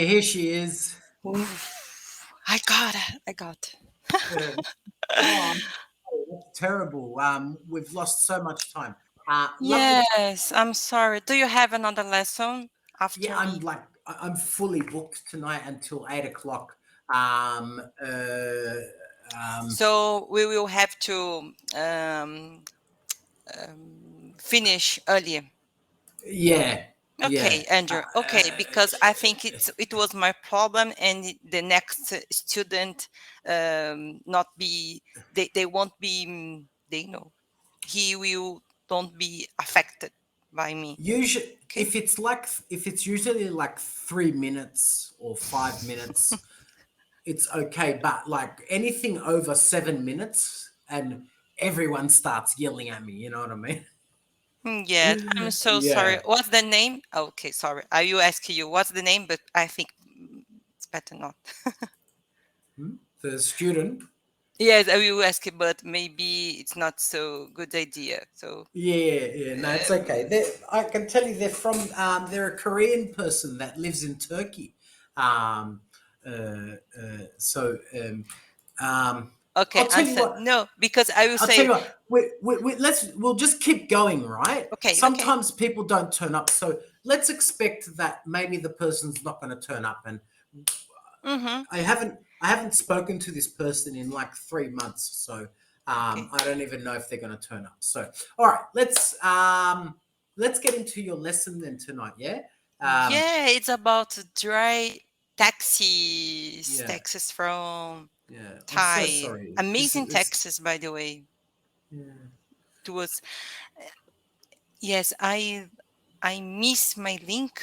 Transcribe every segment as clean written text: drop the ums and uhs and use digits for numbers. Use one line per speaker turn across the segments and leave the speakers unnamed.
here she is.
I got it. I got it.
Oh, that's terrible. We've lost so much time. Lovely.
Yes, I'm sorry. Do you have another lesson
Yeah,
after me?
I'm fully booked tonight until 8 o'clock. Um, uh,
So we will have to finish earlier.
yeah,
Okay,
yeah.
Andrew. Okay, because I think it was my problem, and the next student not be they won't be they know he will don't be affected by me.
Usually,
Okay.
if it's usually like 3 minutes or 5 minutes, it's okay. But like anything over 7 minutes, and everyone starts yelling at me. You know what I mean?
Yes, I'm so sorry.
Yeah.
What's the name? Okay, sorry. I will ask you what's the name, but I think it's better not.
The student.
Yes, I will ask you, but maybe it's not so good idea. So
Yeah. No, it's okay. I can tell you they're a Korean person that lives in Turkey. Um, so
okay,
I'll tell you
answer
what.
no, because I will
I'll tell
say
you what. We'll just keep going, right?
okay, okay.
Sometimes people don't turn up, so let's expect that maybe the person's not going to turn up. And
Mm-hmm.
I haven't spoken to this person in like 3 months, so
Okay.
I don't even know if they're going to turn up. So all right, let's get into your lesson then tonight. Yeah.
Yeah, it's about dry taxis,
Yeah.
taxis from
Yeah. I'm so
Thai.
sorry. This
Amazing
is.
taxis, by the way.
Yeah.
It was yes, I miss my link.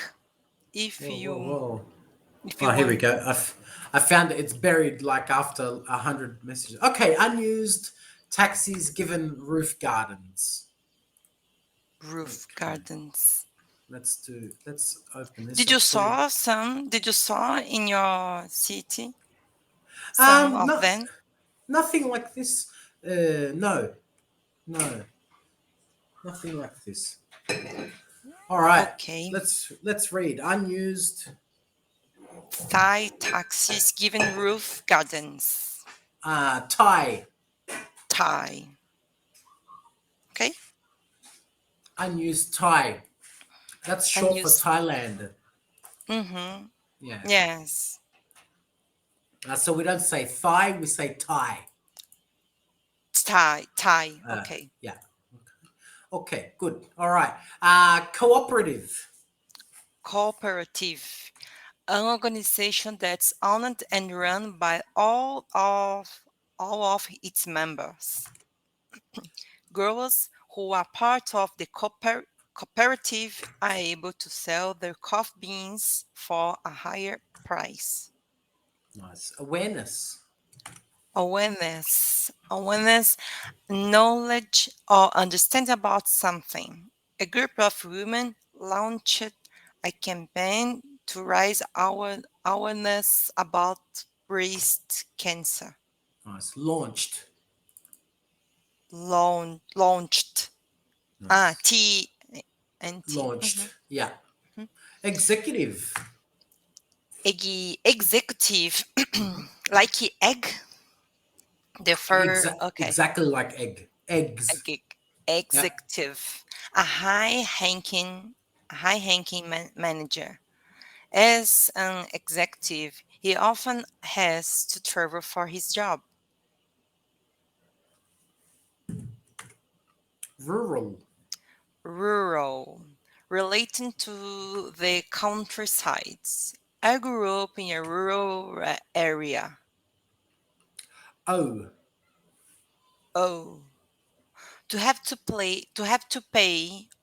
If
Whoa, whoa,
you
whoa.
if you
Oh, here we
want,
go. I found it. It's buried like after 100 messages. Okay, unused taxis given roof gardens.
roof
Okay,
gardens.
let's open this
Did
up
you
for you.
saw some? Did you saw in your city some of
No,
them?
nothing like this. No, no, nothing like this. All right,
Okay.
let's read unused.
Thai taxis given roof gardens.
Thai
Thai. Okay.
unused Thai. That's
And
short for
use.
Thailand.
Mm-hmm.
Yeah.
Yes.
So we don't say Thai, we say Thai.
Thai. Thai.
Uh,
Okay.
yeah. Okay, good. All right. Cooperative.
Cooperative. An organization that's owned and run by all of its members. Growers who are part of the cooperative are able to sell their coffee beans for a higher price.
Nice. Awareness.
Awareness, knowledge or understanding about something. A group of women launched a campaign to raise our awareness about breast cancer.
Nice. Launched.
Launched.
Nice.
T and T.
Launched. Yeah. Executive.
Executive, like egg. The fur. Okay.
Exactly like egg. Eggs.
Egg.
Yeah.
Executive, a high-ranking manager. As an executive, he often has to travel for his job.
Rural.
Rural, relating to the countrysides. I grew up in a rural area.
Oh.
Oh, to have to pay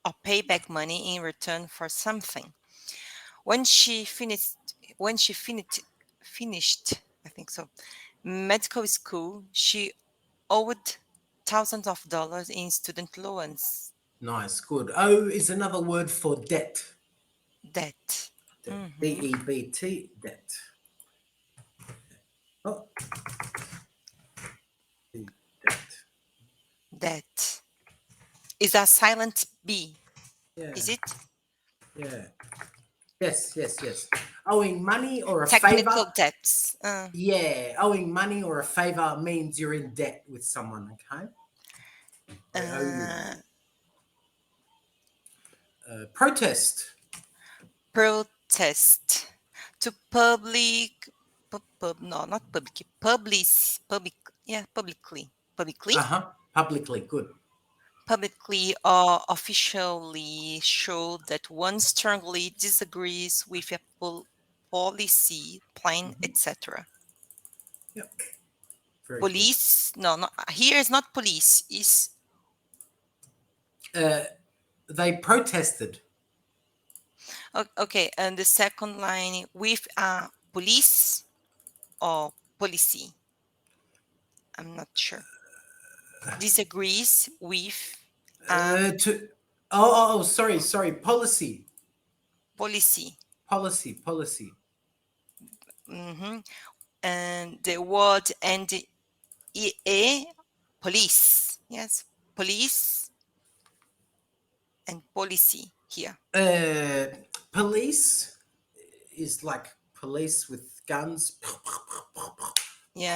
or pay back money in return for something. When she finished, when she finished, I think so, medical school, she owed thousands of dollars in student loans.
Nice. Good. O is another word for debt.
Debt.
Debt.
Mhm.
DEBT. Debt. Oh, debt.
Debt is a silent B.
Yeah.
Is it?
Yeah. Yes. Owing money or a
Technical
favor.
debts.
Yeah, owing money or a favor means you're in debt with someone, okay? They owe you.
Uh,
Protest.
Protest. To public, no, not public, yeah,
Publicly, good.
publicly or officially show that one strongly disagrees with a policy, plan, etc.
Yep, very good.
Police, no, not here is not police, is
They protested.
okay. And the second line with a police or policy. I'm not sure. Disagrees with a
To sorry. Policy.
policy.
Policy.
hmm And the word and a police. Yes, police and policy here.
Police is like police with guns.
Yeah.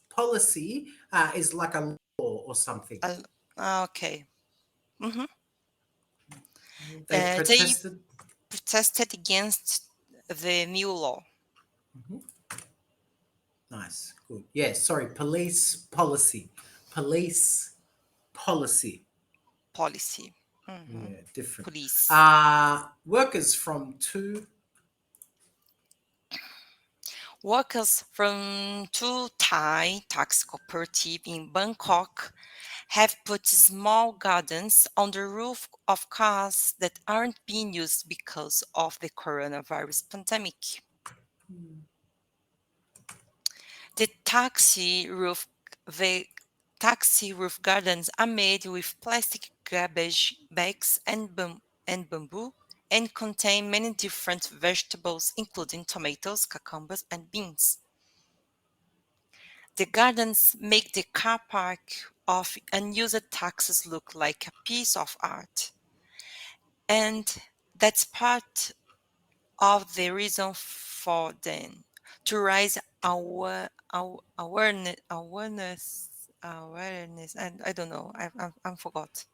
Policy is like a law or something.
Okay. hmm
They
They
protested.
protested against the new law.
Nice, good. Yeah, sorry. Police policy.
Policy.
Yeah, different.
Police.
Workers from two.
Workers from two Thai taxi cooperative in Bangkok have put small gardens on the roof of cars that aren't being used because of the coronavirus pandemic. The taxi roof gardens are made with plastic garbage bags and bamboo and contain many different vegetables, including tomatoes, cucumbers, and beans. The gardens make the car park of unused taxis look like a piece of art. And that's part of the reason for them to raise awareness, and I don't know, I forgot.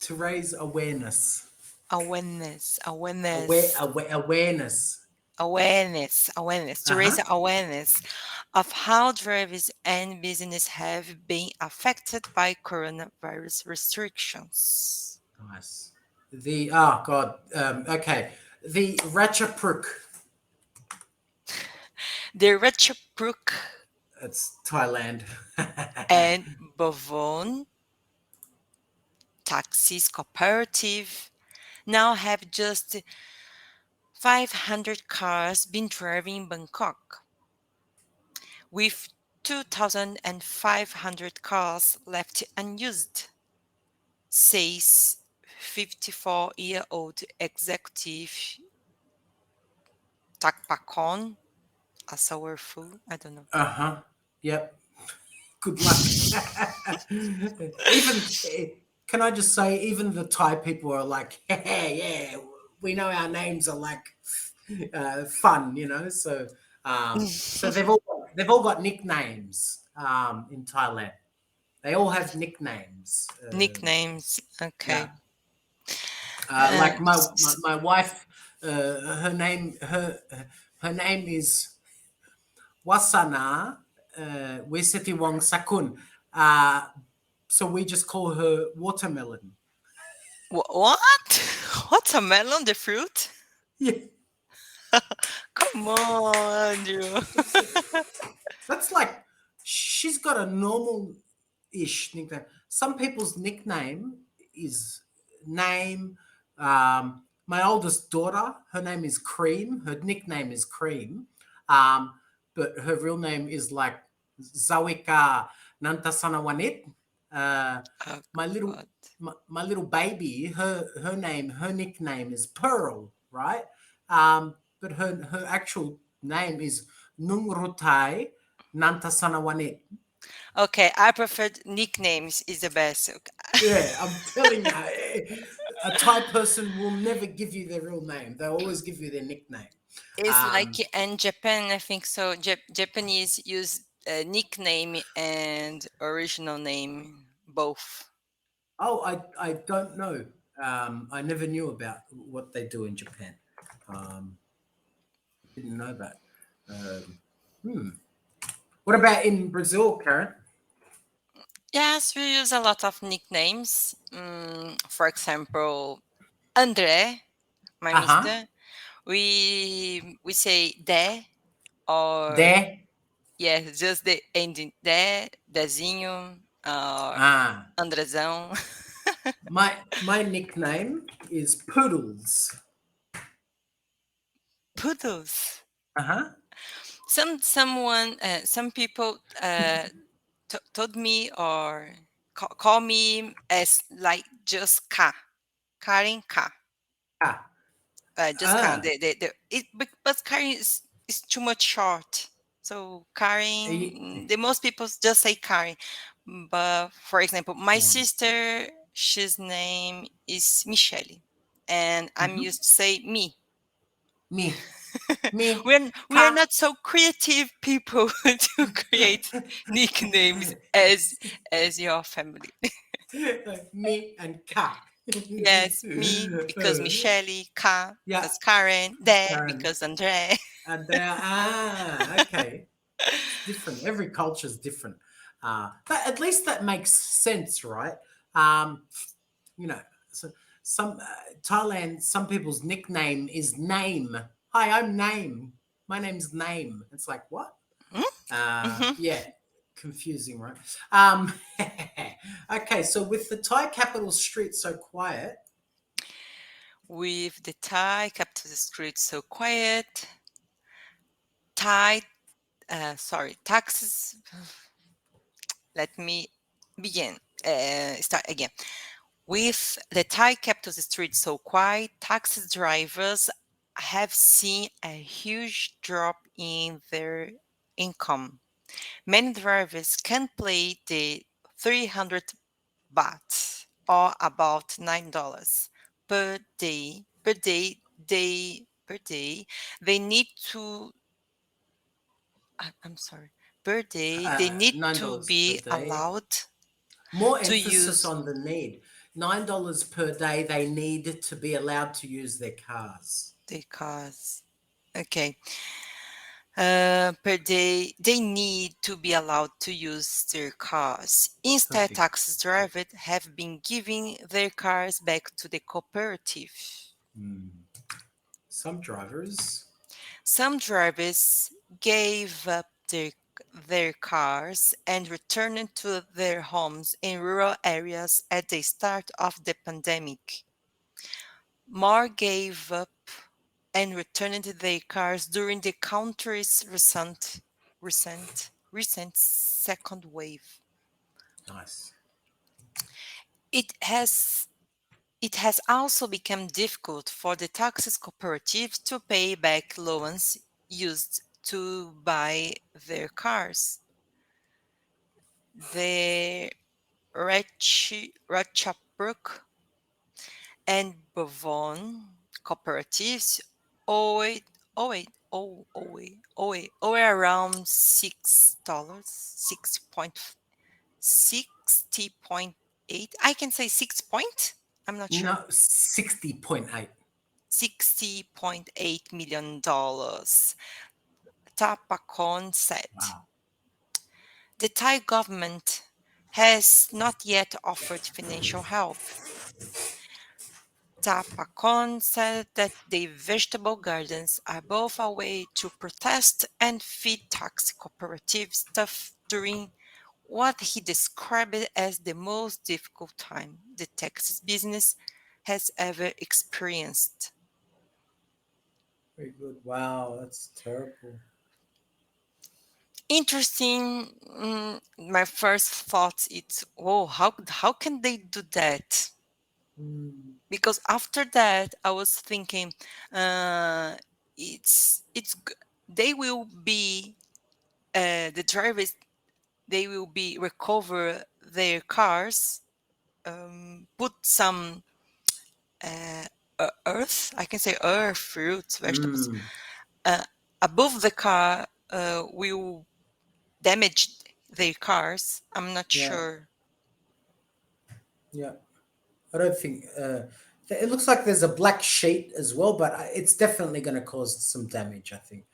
To raise awareness.
Awareness,
Awareness.
to raise awareness of how drivers and business have been affected by coronavirus restrictions.
Nice. The God. Okay. The Ratchapruk.
The Ratchaburi
It's Thailand.
and Bovon Taxis Cooperative now have just 500 cars been driving in Bangkok, with 2,500 cars left unused, says 54-year-old executive Takpakon, a sourful, I don't know.
Yep. Good luck. Even can I just say, even the Thai people are like, yeah, we know our names are like fun, you know. So they've all got nicknames in Thailand. They all have nicknames.
Nicknames, okay.
Yeah. Like my wife, her name is Wasana Wesetiwong Sakun. So we just call her Watermelon.
What? Watermelon, the fruit?
Yeah.
Come on, you.
That's like, she's got a normal-ish nickname. Some people's nickname is name. My oldest daughter, her name is Cream. Her nickname is Cream. But her real name is like Zawika Nantasanawanit.
Oh,
My little baby, her nickname is Pearl, right? But her actual name is Nungrutai Nantasanawanit.
okay, I prefer nicknames is the best.
Yeah, I'm telling you. A Thai person will never give you their real name. They'll always give you their nickname.
It's like
Um,
in Japan, I think so. Japanese use nickname and original name both.
oh, I don't know. I never knew about what they do in Japan. Um, didn't know that. Um, hmm. What about in Brazil, Karen?
Yes, we use a lot of nicknames. For example, André, my
Uh huh.
mister. We say de or
There.
yeah, just the ending de, dezinho, or
Ah.
Andrezão.
My nickname is Poodles.
Poodles.
Uh huh.
Some people told me or call me as like just K, Karin K.
Ah.
Just Karin.
Ah.
But Karin is too much short. So Karin,
y-
the most people just say Karin. But for example, my
mm,
sister, she's name is Michelle, and I'm
mhm.
used to say me.
Me. Me.
We are
Ka.
not so creative people to create nicknames as your family.
Me and Ka.
Yes, me because Michelle, Ka
Yeah,
because Karen, De
Karen.
because Andre.
And they are, okay. It's different. Every culture is different. But at least that makes sense, right? Um, you know, so some Thailand, some people's nickname is Name. Hi, I'm Name. My name's Name. It's like what?
Mhm.
Yeah, confusing, right? Um, okay, so with the Thai capital street so quiet,
With the Thai kept the streets so quiet, Thai, taxes. Let me begin. Start again. With the Thai capital street so quiet, taxi drivers have seen a huge drop in their income. Many drivers can pay the 300 baht or about $9 per day. They need to I'm sorry. Per day, they need to
$9 per
be
day.
allowed
More
to
emphasis
use
on the need. $9 per day, they need to be allowed to use their cars.
the cars. Okay. Per day, they need to be allowed to use their cars. Instead,
Perfect.
taxi drivers have been giving their cars back to the cooperative.
Hmm. Some drivers.
Some drivers gave up their cars and returned to their homes in rural areas at the start of the pandemic. More gave up and returned their cars during the country's recent second wave.
Nice.
It has it has also become difficult for the taxi cooperatives to pay back loans used to buy their cars. The Ratchabrook and Bavon cooperatives owe around $6, 60.8. I can say 6 point. I'm not sure.
No, 60.8.
$60.8 million. Tapacon said.
Wow.
The Thai government has not yet offered financial help. Tapacon said that the vegetable gardens are both a way to protest and feed taxi cooperative staff during what he described as the most difficult time the taxi business has ever experienced.
Very good. Wow, that's terrible.
Interesting. My first thought is, oh, how can they do that?
Mm,
Because after that I was thinking, uh they will be the drivers, they will be recover their cars, put some uh, earth. I can say earth, fruits, vegetables.
Mm,
Uh, Above the car will damage their cars. I'm not
yeah,
sure.
yeah. I don't think it looks like there's a black sheet as well, but it's definitely going to cause some damage, I think.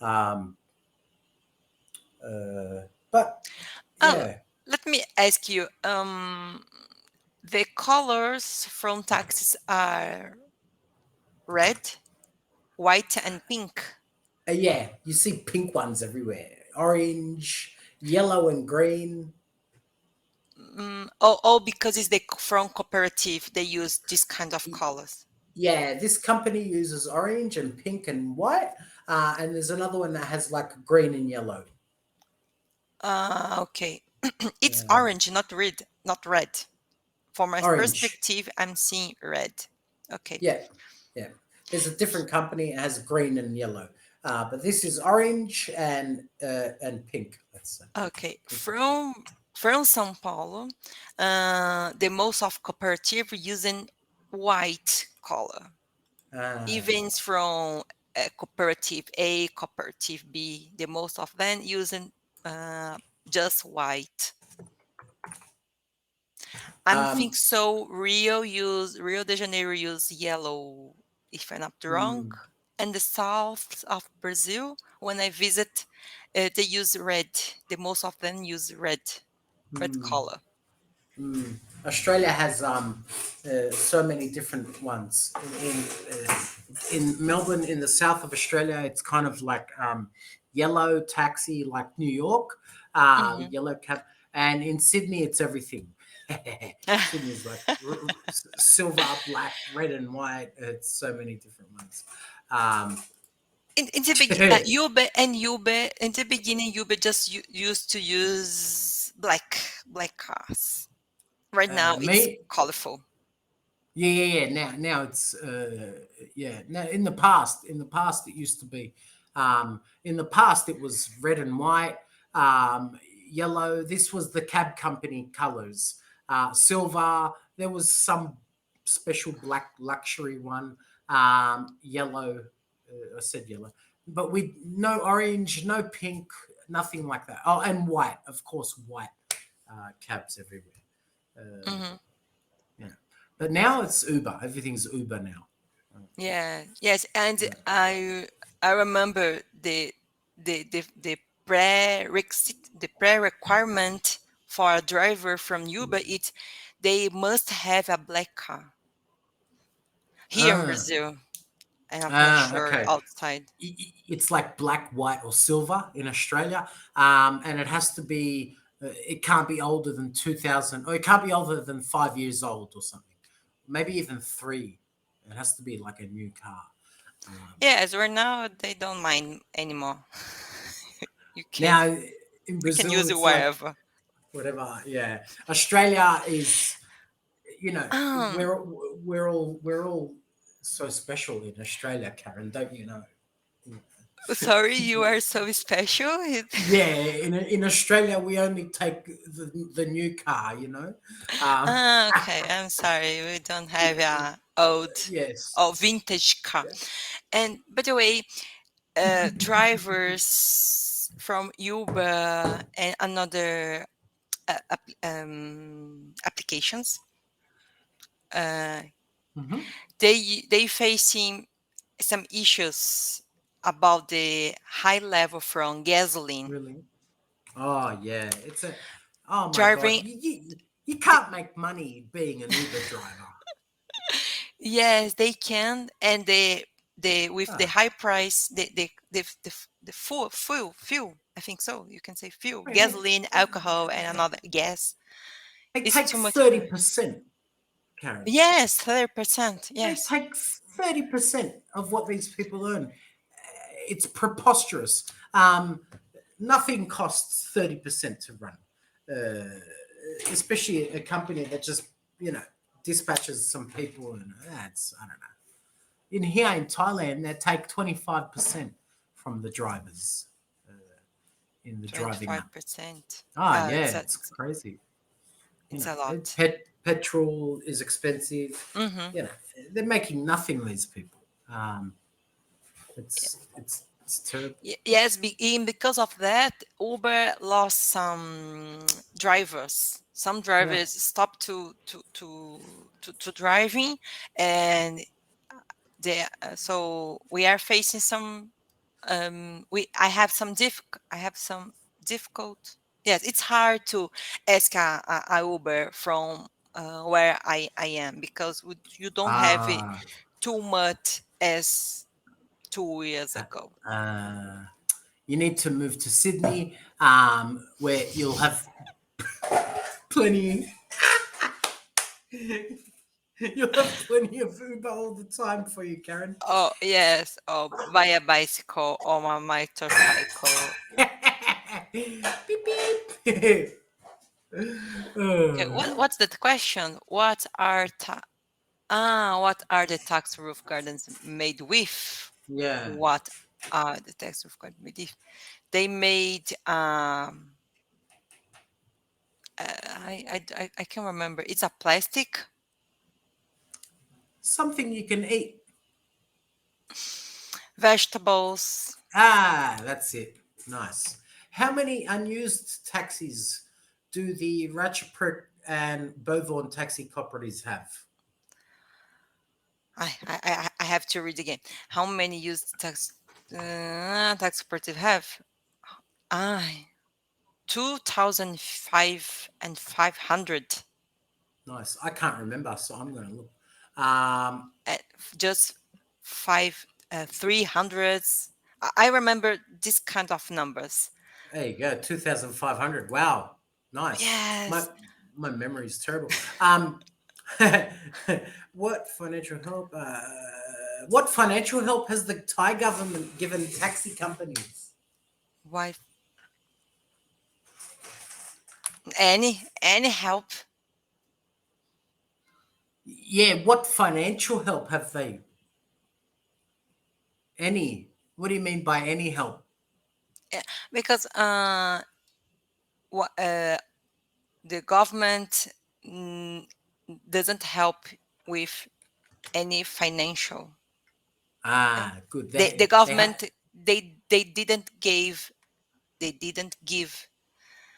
Um, but
Oh,
yeah,
let me ask you. The colors from taxis are red, white, and pink.
yeah, you see pink ones everywhere, orange, yellow, and green.
Oh, because it's the from cooperative, they use this kind of
Y-
colors.
Yeah, this company uses orange and pink and white, and there's another one that has like green and yellow.
Okay. It's
Yeah,
orange, not red, not red. From my
orange.
perspective, I'm seeing red. Okay.
Yeah, yeah. There's a different company. It has green and yellow, but this is orange and pink. Let's say
Okay.
pink and pink.
From São Paulo, the most of cooperative using white color.
Ah,
Even from cooperative A, cooperative B, the most of them using uh, just white. I'm think
um,
so. Rio de Janeiro use yellow, if I'm not wrong.
mm,
And the south of Brazil, when I visit, they use red. The most of them use red
mm,
color.
mm. Australia has so many different ones. In Melbourne, in the south of Australia, it's kind of like yellow taxi, like New York,
Hmm.
yellow cab, and in Sydney, it's everything. Sydney's like silver, black, red, and white. It's so many different ones. Um,
In the Uber in the beginning, Uber just used to use black cars. Right now, it's
me,
colorful.
yeah, yeah, yeah. Now it's yeah. Now in the past it used to be, in the past it was red and white, yellow. This was the cab company colors, silver. There was some special black luxury one, yellow. I said yellow, but we no orange, no pink, nothing like that. Oh, and white, of course, white cabs everywhere.
Hmm.
Yeah. But now it's Uber. Everything's Uber now.
Yeah, yes, and
Yeah.
I remember the pre-requirement for a driver from Uber. It's they must have a black car here in
Ah,
Brazil. I'm not sure
okay.
outside.
It's like black, white, or silver in Australia, and it has to be. It can't be older than 2000, or it can't be older than 5 years old, or something. Maybe even three. It has to be like a new car. Um,
Yes, right now they don't mind anymore. You can
Now in
we can
Brazil,
use it
it's like
wherever.
whatever. Yeah, Australia is. You know,
Um,
we're all so special in Australia, Karen. Don't you know?
Sorry, you are so special.
Yeah, in Australia, we only take the new car. You know. Um,
Okay, I'm sorry. We don't have a old
yes.
or vintage car.
Yeah.
And by the way, drivers from Uber and another applications, uh,
Hmm.
they facing some issues about the high level from gasoline.
Really? Oh yeah. It's a. Oh my God.
Driving,
You
the,
can't make money being an Uber driver.
yes, they can, and the with the
Ah,
high price, the fuel. I think so. You can say fuel,
man,
gasoline, alcohol, and another gas.
they
It's
take
too much.
30%, Karen.
Yes, 30%.
They
Yes.
take 30% of what these people earn. It's preposterous. Nothing costs 30% to run, uh, especially a company that just, you know, dispatches some people. And that's, I don't know. In here in Thailand, they take 25% from the drivers in the driving app.
25%.
Ah,
It's
yeah,
a
it's crazy. You
it's
know,
a lot.
petrol is expensive.
Mm-hmm.
You know, they're making nothing. These people. It's terrible.
Yes, because of that, Uber lost some drivers. Some
Yeah.
drivers stopped to driving, and so we are facing some. We I have some difficult. Yes, it's hard to ask a Uber from where I am, because you don't have it
Ah.
too much as 2 years
Uh,
ago.
uh, you need to move to Sydney, where you'll have plenty. You'll have plenty of Uber all the time for you, Karen.
Oh yes, or by a bicycle or my motorcycle.
Beep beep.
Okay,
Uh,
what's the question? What are the tax roof gardens made with?
yeah.
What are the tax roof gardens made with? They made I can't remember. It's a plastic,
Something you can eat.
vegetables.
Ah, that's it. Nice. How many unused taxis do the Ratchet and Beauvoir taxi cooperatives have?
I have to read again. How many used tax operative have? I 2,500.
Nice. I can't remember, so I'm going to look. Um,
Just 300s. I remember this kind of numbers.
there you go. 2,500. Wow. Nice. My
Yes.
my memory is terrible. What financial help? What financial help has the Thai government given taxi companies?
Why? Any help?
Yeah, what financial help have they? Any? What do you mean by any help?
Because what the government mm, doesn't help with any financial.
Ah, good.
The
They have.
government they didn't give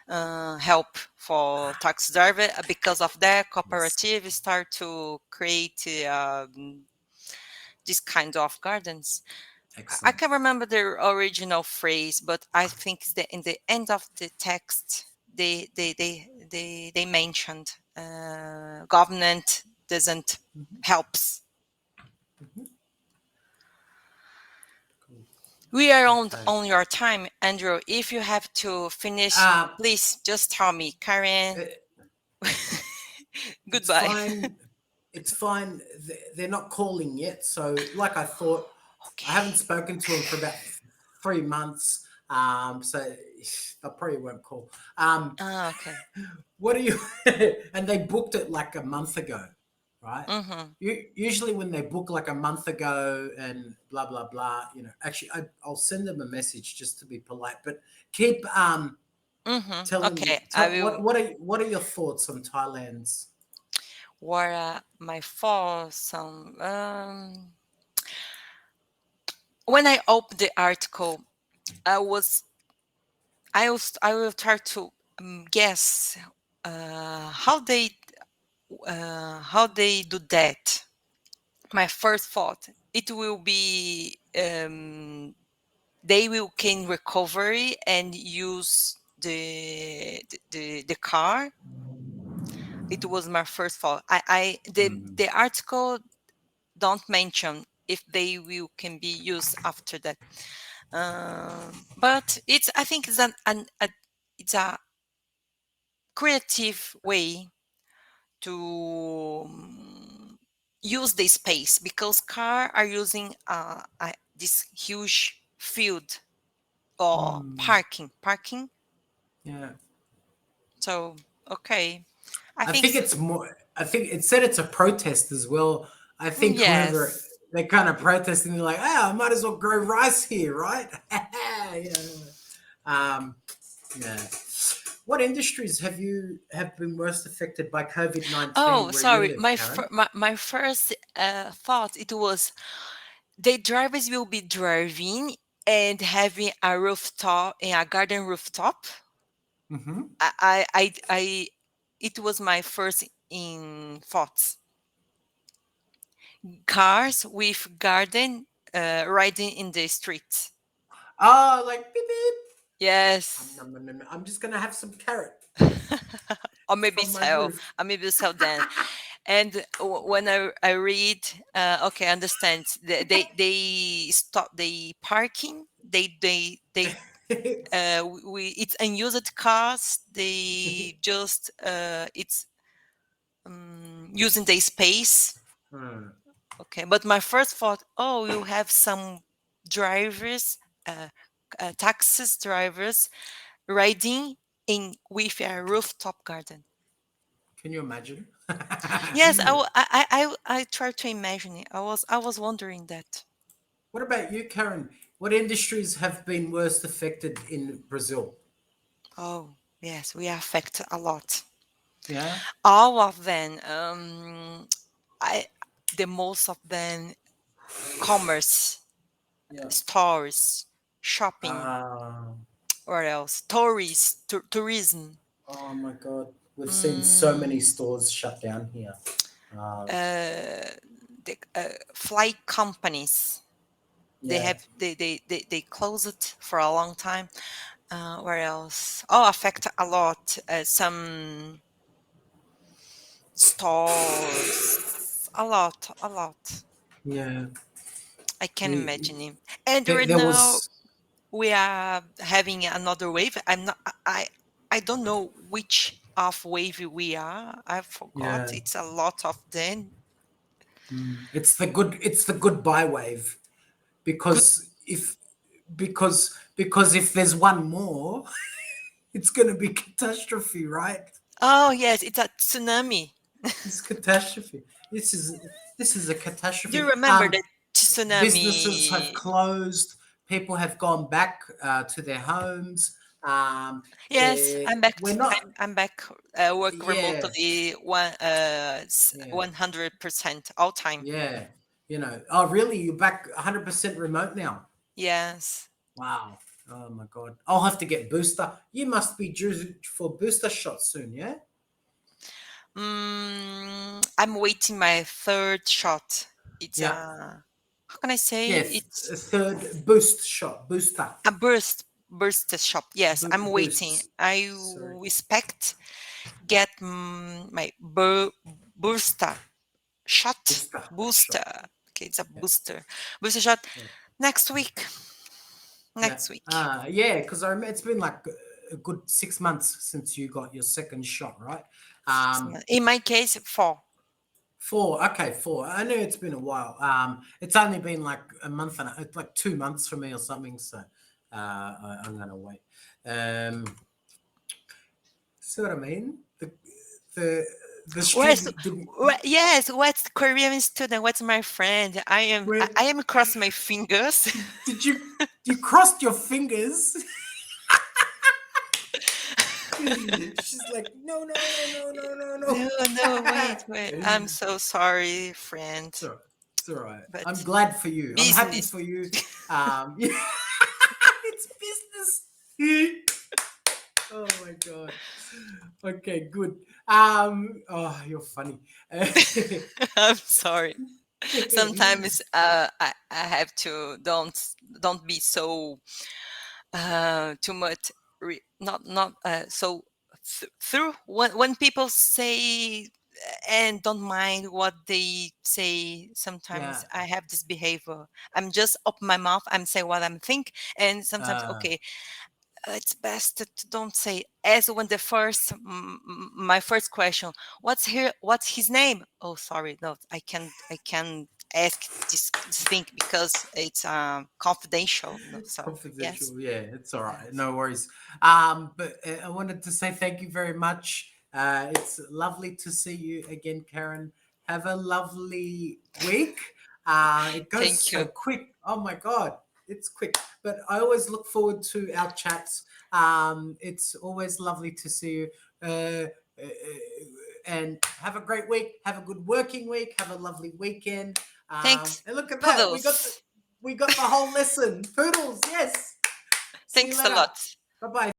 help for tax driver, because of that
Yes,
cooperative start to create this kind of gardens. I
excellent.
can remember the original phrase, but I think it's in the end of the text they mentioned government doesn't
Mhm,
helps.
mhm. Cool.
We are
Okay.
on your time, Andrew. If you have to finish,
Uh,
please just tell me, Karen.
it- it's
Goodbye.
fine. It's fine. They're not calling yet. So, like I thought, I haven't
Okay.
spoken to them for about 3 months. So I probably won't call.
Okay.
What are you? And they booked it like a month ago, right?
Mm-hmm.
Usually when they book like a month ago and blah blah blah, actually I'll send them a message just to be polite. But keep
Mm-hmm.
telling me.
Okay. I will.
What are your thoughts on Thailand's?
What my thoughts when I opened the article, I was I will try to guess how they do that. My first thought, it will be they will can recovery and use the car. It was my first thought.
Mm,
The article don't mention if they will can be used after that. But it's I think it's it's a creative way to use the space, because car are using this huge field or
mm,
parking.
yeah.
So okay, I
I
think
think it's more. I think it said it's a protest as well. I think whoever
yes.
they kind of protesting, they're like, "Ah, I might as well grow rice here, right?" Yeah. Um, yeah. What industries have been worst affected by COVID-19
Oh,
where you
sorry.
live,
My
Karen?
my first thought it was the drivers will be driving and having a rooftop in a garden rooftop.
Mm-hmm.
I it was my first in thoughts. Cars with garden riding in the streets.
Oh, like beep beep.
Yes.
I'm just gonna have some carrot
Or maybe
from my
sell.
roof.
Or maybe sell then. And when I read, okay, I understand. They stop the parking. We it's unused cars. They just it's using the space.
Hmm.
Okay, but my first thought, oh, you have some drivers, uh, taxis drivers riding in with a rooftop garden.
Can you imagine?
Yes, I tried to imagine it. I was wondering that.
What about you, Karen? What industries have been worst affected in Brazil?
Oh, yes, we are affected a lot.
Yeah.
All of them. I the most of them commerce,
Yeah.
stores, shopping,
Uh,
or else tourists, tourism,
oh my God. We've seen so many
mm,
stores shut down here. Uh,
the flight companies. They
yeah.
have they close it for a long time. Where else? Oh, affect a lot. Some stores. A lot.
Yeah.
I can
We
imagine it. And
there,
right
there
now
was
we are having another wave. I don't know which of wave we are. I forgot.
yeah.
It's a lot of them.
It's the goodbye wave
Good.
because if there's one more, it's gonna be catastrophe, right?
Oh yes, it's a tsunami.
It's catastrophe. This is this is a
Do you
catastrophe.
remember that
Businesses have
tsunami?
closed. People have gone back to their homes.
Yes, I'm back.
We're not.
I'm back. Work
Yeah,
remotely 100% all time.
yeah. Oh, really? You're back 100% remote now?
Yes.
Wow. Oh my God. I'll have to get booster. You must be due for booster shot soon, yeah?
I'm waiting my third shot. It's
Yeah.
how can I say?
Yeah.
It's
A third boost shot. Booster.
a burst shot. Yes, I'm waiting.
Boosts.
I
Sorry.
expect get my booster shot
Booster
booster.
shot.
Okay, it's a
Yeah.
booster shot
Yeah.
next week.
Yeah.
Next week.
Yeah, because I remember it's been like a good 6 months since you got your second shot, right? Um,
In my case, 4.
four. Okay, four. I know it's been a while. It's only been like a month and it's like 2 months for me or something. So I'm gonna wait. See what I mean? The the
Where's
street didn't.
yes? What's Korean student? What's my friend?
Where
I am cross my fingers.
did you crossed your fingers? She's like, no, no, no, no, no, no,
No, no, wait. I'm
no.
so sorry, friend.
So it's all right. I'm
But
glad for you. I'm happy
business.
for you. It's business. Oh my God. Okay, good. Oh, you're funny.
I'm sorry. Sometimes I have to don't be so too much not so through when people say and don't mind what they say. Sometimes
Yeah.
I have this behavior. I'm just open my mouth. I'm say what I'm think, and sometimes
Uh,
okay, it's best to don't say. As when the my first question, what's his name? Oh, sorry, no, I can ask this thing because it's confidential. No, sorry. Yes.
confidential. Yeah, it's all right.
Yes.
No worries. But I wanted to say thank you very much. It's lovely to see you again, Karen. Have a lovely week. It goes
Thank
so
you.
quick. Oh my God. it's quick. But I always look forward to our chats. It's always lovely to see you. And have a great week. Have a good working week. Have a lovely weekend.
Thanks.
And look at that.
Poodles.
We got the whole lesson. Poodles, yes. See you
Thanks a
later.
lot.
Bye-bye.